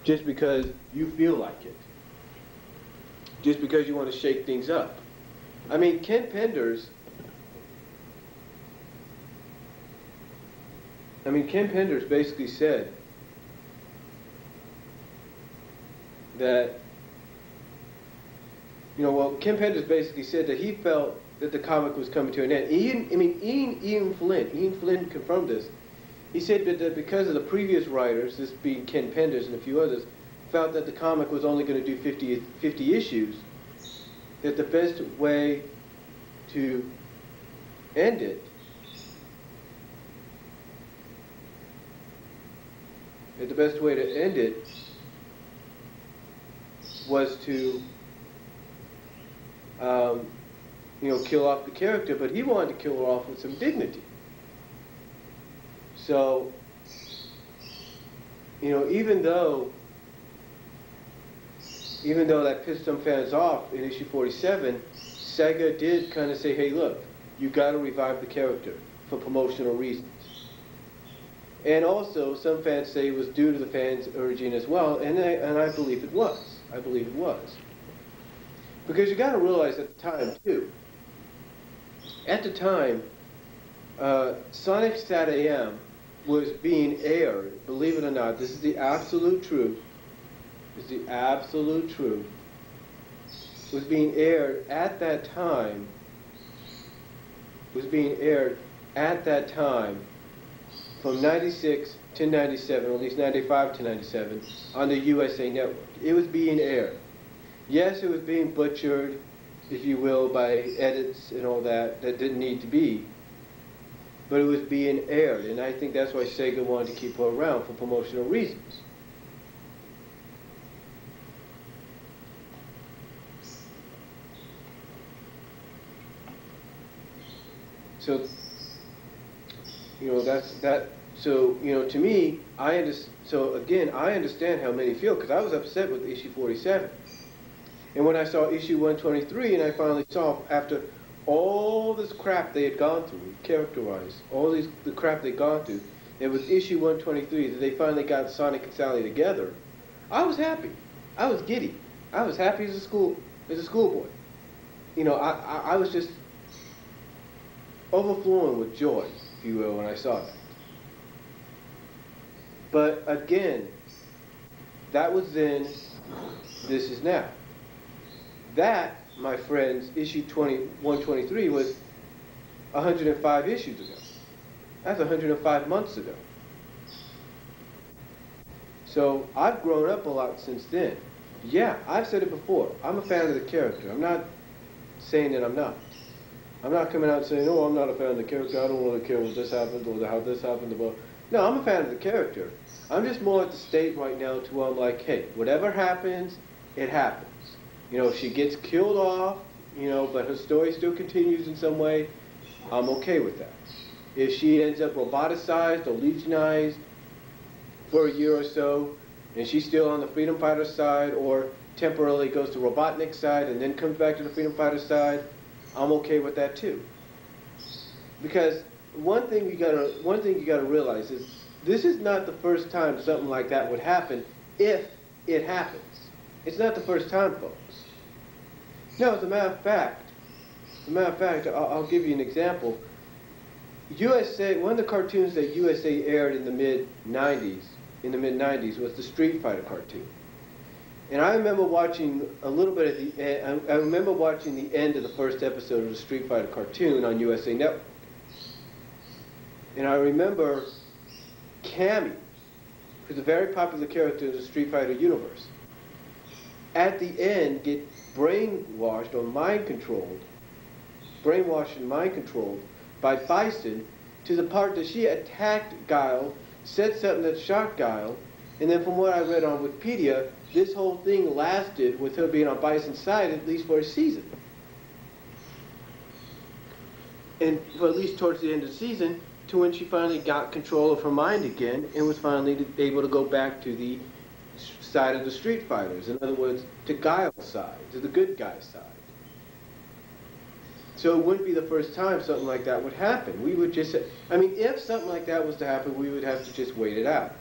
just because you feel like it, just because you want to shake things up. I mean, Ken Penders basically said that, well, Ken Penders basically said that he felt that the comic was coming to an end. Ian Flynn confirmed this. He said that because of the previous writers, this being Ken Penders and a few others, felt that the comic was only going to do 50 issues, that the best way to end it was to, kill off the character, but he wanted to kill her off with some dignity. So, even though that pissed some fans off in issue 47, Sega did kind of say, hey, look, you got to revive the character for promotional reasons. And also, some fans say it was due to the fans urging as well, and I believe it was. I believe it was. Because you got to realize at the time, too, at the time, Sonic Sat AM was being aired, believe it or not, this is the absolute truth, was being aired at that time, from 96 to 97, or at least 95 to 97, on the USA Network. It was being aired. Yes, it was being butchered, if you will, by edits and all that didn't need to be, but it was being aired, and I think that's why Sega wanted to keep her around for promotional reasons. So, to me, I understand how many feel, because I was upset with issue 47. And when I saw issue 123, and I finally saw, after all this crap they had gone through, character-wise, the crap they'd gone through, it was issue 123 that they finally got Sonic and Sally together, I was happy. I was giddy. I was happy as a schoolboy. I was just overflowing with joy, if you will, when I saw that. But again, that was then, this is now. That, my friends, issue 123 was 105 issues ago. That's 105 months ago. So I've grown up a lot since then. Yeah, I've said it before. I'm a fan of the character. I'm not saying that I'm not. I'm not coming out saying, oh, I'm not a fan of the character. I don't really care what this happened or how this happened. No, I'm a fan of the character. I'm just more at the state right now to where I'm like, hey, whatever happens, it happens. If she gets killed off, but her story still continues in some way, I'm okay with that. If she ends up roboticized or legionized for a year or so, and she's still on the Freedom Fighter side, or temporarily goes to Robotnik's side and then comes back to the Freedom Fighter side, I'm okay with that too. Because one thing you gotta realize is this is not the first time something like that would happen if it happens. It's not the first time, folks. No, as a matter of fact, I'll give you an example. One of the cartoons that USA aired in the mid-90s was the Street Fighter cartoon. And I remember watching a little bit at the end. I remember watching the end of the first episode of the Street Fighter cartoon on USA Network. And I remember Cammy, who's a very popular character in the Street Fighter universe, at the end get brainwashed and mind controlled by Bison, to the part that she attacked Guile, said something that shocked Guile, and then from what I read on Wikipedia, this whole thing lasted, with her being on Bison's side, at least for a season. And for at least towards the end of the season, to when she finally got control of her mind again and was finally able to go back to the side of the Street Fighters. In other words, to Guile's side, to the good guy's side. So it wouldn't be the first time something like that would happen. We would just, if something like that was to happen, we would have to just wait it out.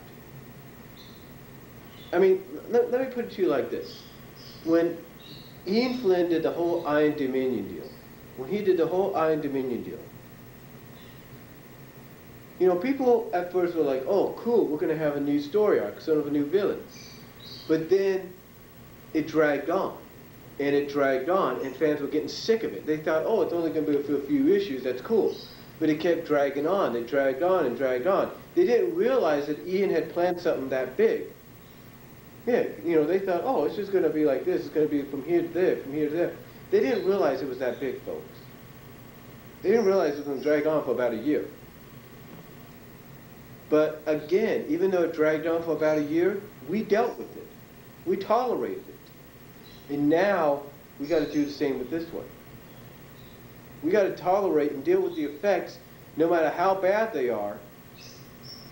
I mean, let me put it to you like this. When Ian Flynn did the whole Iron Dominion deal, you know, people at first were like, oh, cool, we're going to have a new story arc, sort of a new villain. But then it dragged on, and it dragged on, and fans were getting sick of it. They thought, oh, it's only going to be for a few issues, that's cool. But it kept dragging on, it dragged on and dragged on. They didn't realize that Ian had planned something that big. Yeah, you know, they thought, oh, it's just going to be like this, it's going to be from here to there, from here to there. They didn't realize it was that big, folks. They didn't realize it was going to drag on for about a year. But again, even though it dragged on for about a year, we dealt with it. We tolerated it. And now, we got to do the same with this one. We got to tolerate and deal with the effects, no matter how bad they are,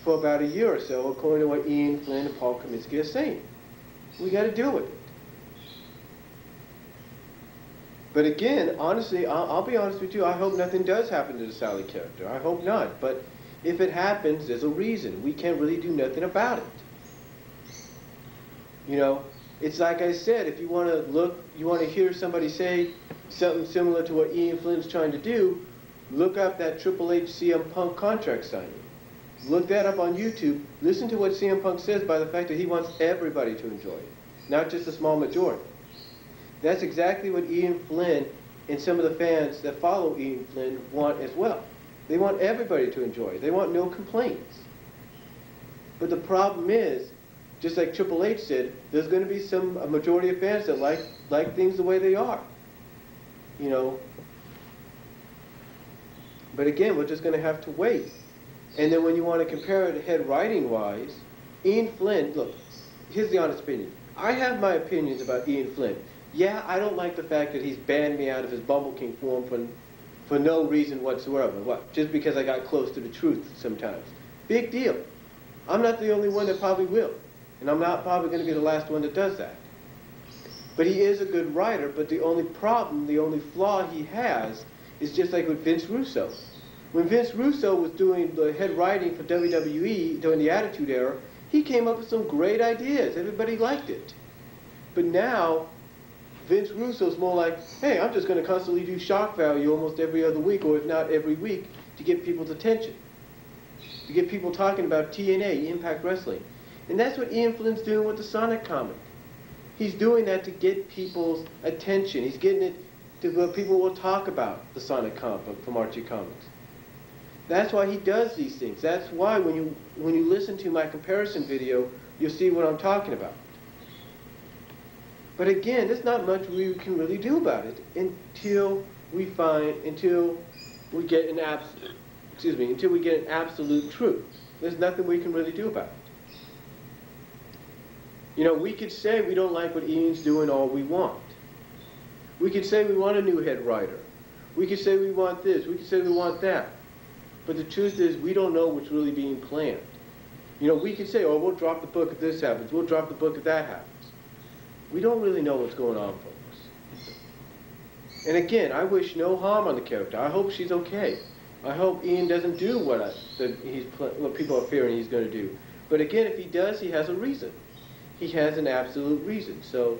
for about a year or so, according to what Ian Flynn and Paul Kaminski are saying. We got to deal with it. But again, honestly, I'll be honest with you, I hope nothing does happen to the Sally character. I hope not. But if it happens, there's a reason. We can't really do nothing about it. You know, it's like I said, if you want to look, you want to hear somebody say something similar to what Ian Flynn's trying to do, look up that Triple H CM Punk contract signing. Look that up on YouTube. Listen to what CM Punk says by the fact that he wants everybody to enjoy it, not just a small majority. That's exactly what Ian Flynn and some of the fans that follow Ian Flynn want as well. They want everybody to enjoy it. They want no complaints. But the problem is, just like Triple H said, there's going to be a majority of fans that like things the way they are. You know. But again, we're just going to have to wait. And then when you want to compare it head writing-wise, Ian Flynn, look, here's the honest opinion. I have my opinions about Ian Flynn. Yeah, I don't like the fact that he's banned me out of his Bumble King form for no reason whatsoever. What? Just because I got close to the truth sometimes. Big deal. I'm not the only one that probably will. And I'm not probably going to be the last one that does that. But he is a good writer, but the only problem, the only flaw he has is just like with Vince Russo. When Vince Russo was doing the head writing for WWE during the Attitude Era, he came up with some great ideas. Everybody liked it. But now, Vince Russo's more like, hey, I'm just going to constantly do shock value almost every other week, or if not every week, to get people's attention. To get people talking about TNA, Impact Wrestling. And that's what Ian Flynn's doing with the Sonic comic. He's doing that to get people's attention. He's getting it to where people will talk about the Sonic comic book from Archie Comics. That's why he does these things. That's why when you listen to my comparison video, you'll see what I'm talking about. But again, there's not much we can really do about it until we get an absolute truth. There's nothing we can really do about it. You know, we could say we don't like what Ian's doing all we want. We could say we want a new head writer. We could say we want this. We could say we want that. But the truth is, we don't know what's really being planned. You know, we could say, oh, we'll drop the book if this happens. We'll drop the book if that happens. We don't really know what's going on, folks. And again, I wish no harm on the character. I hope she's okay. I hope Ian doesn't do what people are fearing he's going to do. But again, if he does, he has a reason. He has an absolute reason. So,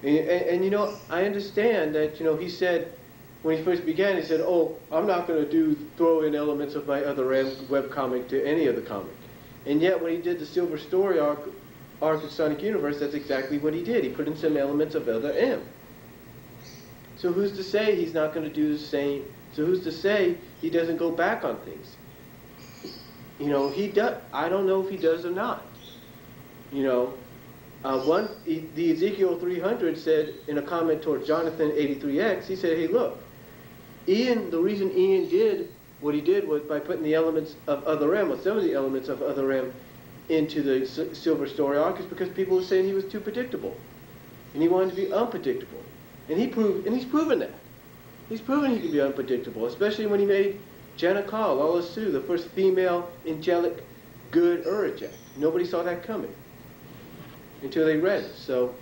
and you know, I understand that, you know, he said, when he first began, he said, oh, I'm not going to throw in elements of my other webcomic to any other comic. And yet, when he did the Silver Story arc of Sonic Universe, that's exactly what he did. He put in some elements of Other M. So who's to say he's not going to do the same? So who's to say he doesn't go back on things? You know, he does. I don't know if he does or not. You know, the Ezekiel 300 said in a comment toward Jonathan 83X, he said, hey, look, Ian, the reason Ian did what he did was by putting the elements of Other M, or some of the elements of Other M, into the Silver Story arc is because people were saying he was too predictable. And he wanted to be unpredictable. And he's proven that. He's proven he can be unpredictable, especially when he made Jenna Carl, Lola Sue, the first female angelic good Urajek. Nobody saw that coming until they read it. So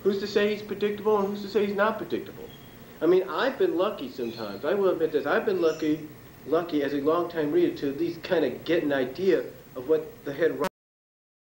who's to say he's predictable and who's to say he's not predictable? I mean, I've been lucky sometimes. I will admit this. I've been lucky as a longtime reader to at least kind of get an idea of what the head